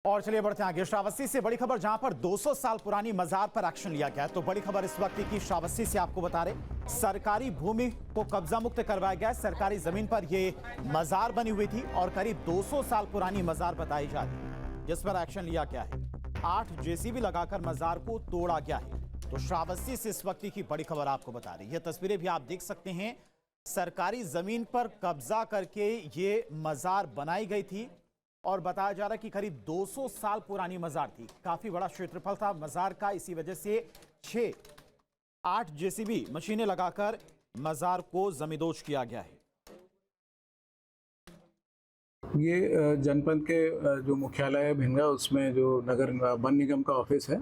और चलिए बढ़ते हैं आगे। श्रावस्ती से बड़ी खबर, जहां पर 200 साल पुरानी मजार पर एक्शन लिया गया है। तो बड़ी खबर इस वक्त की श्रावस्ती से आपको बता रहे, सरकारी भूमि को कब्जा मुक्त करवाया गया है। सरकारी जमीन पर यह मजार बनी हुई थी और करीब 200 साल पुरानी मजार बताई जा रही है, जिस पर एक्शन लिया गया है। 8 जेसीबी लगाकर मजार को तोड़ा गया है। तो श्रावस्ती से इस वक्त की बड़ी खबर आपको बता रही है। ये तस्वीरें भी आप देख सकते हैं। सरकारी जमीन पर कब्जा करके ये मजार बनाई गई थी और बताया जा रहा है कि करीब 200 साल पुरानी मजार थी। काफी बड़ा क्षेत्रफल था मजार का, इसी वजह से 6-8 जेसीबी मशीनें लगाकर मजार को जमींदोज किया गया है। ये जनपद के जो मुख्यालय है भिनगा, उसमें जो नगर वन निगम का ऑफिस है,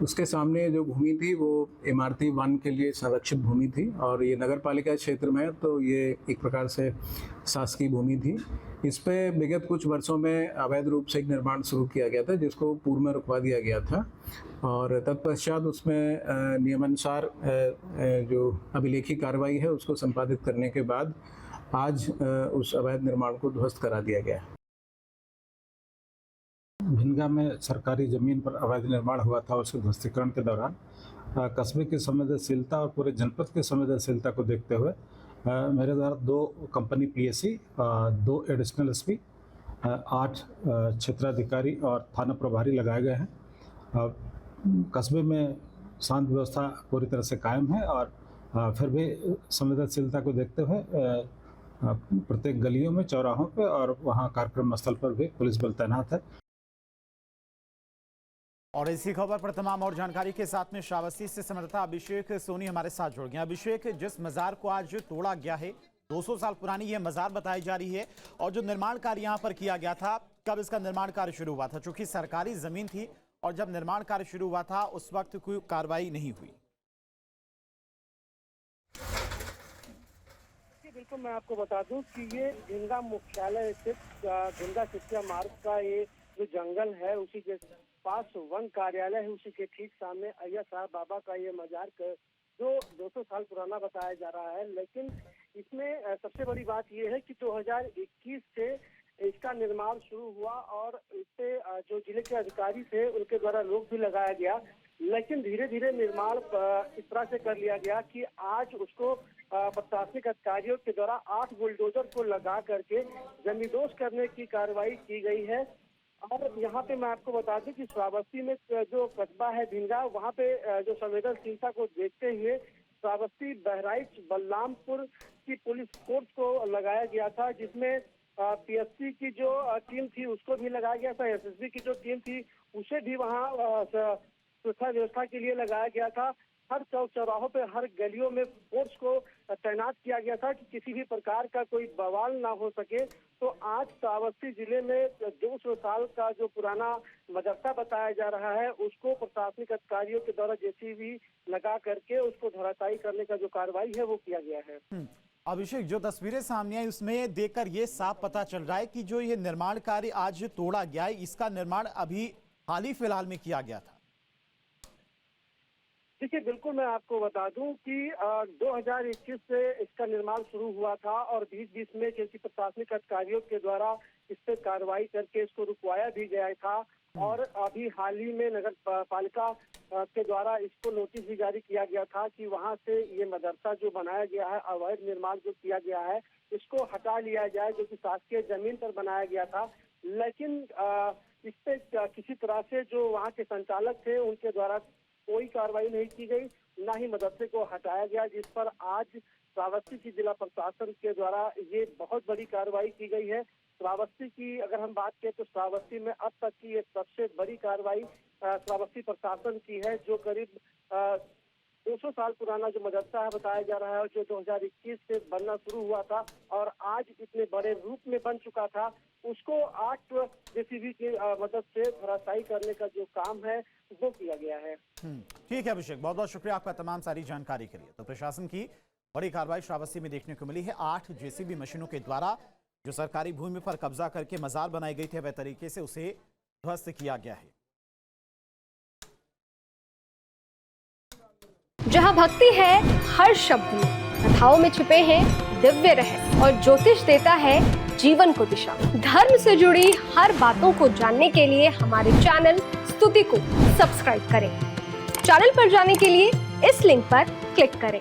उसके सामने जो भूमि थी वो इमारती वन के लिए संरक्षित भूमि थी और ये नगर पालिका क्षेत्र में है, तो ये एक प्रकार से शासकीय भूमि थी। इस पे विगत कुछ वर्षों में अवैध रूप से एक निर्माण शुरू किया गया था, जिसको पूर्व में रुकवा दिया गया था और तत्पश्चात उसमें नियमानुसार जो अभिलेखी कार्रवाई है उसको संपादित करने के बाद आज उस अवैध निर्माण को ध्वस्त करा दिया गया है। भिनगा में सरकारी ज़मीन पर अवैध निर्माण हुआ था, उसके ध्वस्तीकरण के दौरान कस्बे की संवेदनशीलता और पूरे जनपद की संवेदनशीलता को देखते हुए मेरे द्वारा 2 कंपनी पीएससी, 2 एडिशनल एसपी, 8 क्षेत्राधिकारी और थाना प्रभारी लगाए गए हैं। कस्बे में शांत व्यवस्था पूरी तरह से कायम है और फिर भी संवेदनशीलता को देखते हुए प्रत्येक गलियों में, चौराहों पे और वहाँ कार्यक्रम स्थल पर भी पुलिस बल तैनात है। और इसी खबर पर तमाम और जानकारी के साथ में श्रावस्ती से संवाददाता अभिषेक सोनी हमारे साथ जुड़ गए। अभिषेक, जिस मजार को आज तोड़ा गया है, 200 साल पुरानी यह मजार बताई जा रही है और जो निर्माण कार्य यहाँ पर किया गया था, कब इसका निर्माण कार्य शुरू हुआ था? चूंकि सरकारी जमीन थी और जब निर्माण कार्य शुरू हुआ था उस वक्त कोई कार्रवाई नहीं हुई। बिल्कुल, मैं आपको बता दूं कि ये भिनगा मुख्यालय स्थित भिनगा शिक्षा मार्ग का ये जो जंगल है, उसी के पास वन कार्यालय है, उसी के ठीक सामने अय्या साहब बाबा का ये मजार जो 200 साल पुराना बताया जा रहा है। लेकिन इसमें सबसे बड़ी बात ये है कि 2021 से इसका निर्माण शुरू हुआ और इससे जो जिले के अधिकारी थे उनके द्वारा रोक भी लगाया गया। लेकिन धीरे धीरे निर्माण इस तरह से कर लिया गया कि आज उसको प्रशासनिक अधिकारियों के द्वारा 8 बुलडोजर को लगा करके जमींदोज करने की कार्रवाई की गई है। और यहाँ पे मैं आपको बता दूं कि श्रावस्ती में जो कस्बा है भिनगा, वहाँ पे जो संवेदनशीलता को देखते हुए श्रावस्ती, बहराइच, बलरामपुर की पुलिस फोर्स को लगाया गया था, जिसमें पीएससी की जो टीम थी उसको भी लगाया गया था, एसएसबी की जो टीम थी उसे भी वहाँ सुरक्षा व्यवस्था के लिए लगाया गया था। हर चौक चौराहों पे, हर गलियों में फोर्स को तैनात किया गया था कि किसी भी प्रकार का कोई बवाल ना हो सके। तो आज श्रावस्ती जिले में 200 साल का जो पुराना मदरसा बताया जा रहा है, उसको प्रशासनिक अधिकारियों के द्वारा जेसीबी लगा करके उसको धराशायी करने का जो कार्रवाई है वो किया गया है। अभिषेक, जो तस्वीरें सामने आई उसमें देखकर ये साफ पता चल रहा है कि जो ये निर्माण कार्य आज तोड़ा गया है, इसका निर्माण अभी हाल ही फिलहाल में किया गया था। देखिए, बिल्कुल मैं आपको बता दूं कि 2021 से इसका निर्माण शुरू हुआ था और बीच में किसी प्रशासनिक अधिकारियों के द्वारा इस पे कार्रवाई करके इसको रुकवाया भी गया था और अभी हाल ही में नगर पालिका के द्वारा इसको नोटिस भी जारी किया गया था कि वहां से ये मदरसा जो बनाया गया है, अवैध निर्माण जो किया गया है, इसको हटा लिया जाए, जो कि शासकीय जमीन पर बनाया गया था। लेकिन इस पे किसी तरह से जो वहाँ के संचालक थे उनके द्वारा कोई कार्रवाई नहीं की गई, ना ही मदरसे को हटाया गया, जिस पर आज श्रावस्ती की जिला प्रशासन के द्वारा ये बहुत बड़ी कार्रवाई की गई है। श्रावस्ती की अगर हम बात करें तो श्रावस्ती में अब तक की ये सबसे बड़ी कार्रवाई श्रावस्ती प्रशासन की है, जो करीब 200 साल पुराना जो मदरसा है बताया जा रहा है, जो 2021 से बनना शुरू हुआ था और आज इतने बड़े रूप में बन चुका था, उसको 8 जेसीबी की मदद से धराशायी करने का जो काम है वो किया गया है। ठीक है अभिषेक, बहुत बहुत शुक्रिया आपका तमाम सारी जानकारी के लिए। तो प्रशासन की बड़ी कार्रवाई श्रावस्ती में देखने को मिली है। 8 जेसीबी मशीनों के द्वारा जो सरकारी भूमि पर कब्जा करके मजार बनाई गई थी अवैध तरीके से, उसे ध्वस्त किया गया है। जहां भक्ति है हर शब्द में, कथाओं में छुपे हैं दिव्य रहस्य और ज्योतिष देता है जीवन को दिशा। धर्म से जुड़ी हर बातों को जानने के लिए हमारे चैनल स्तुति को सब्सक्राइब करें। चैनल पर जाने के लिए इस लिंक पर क्लिक करें।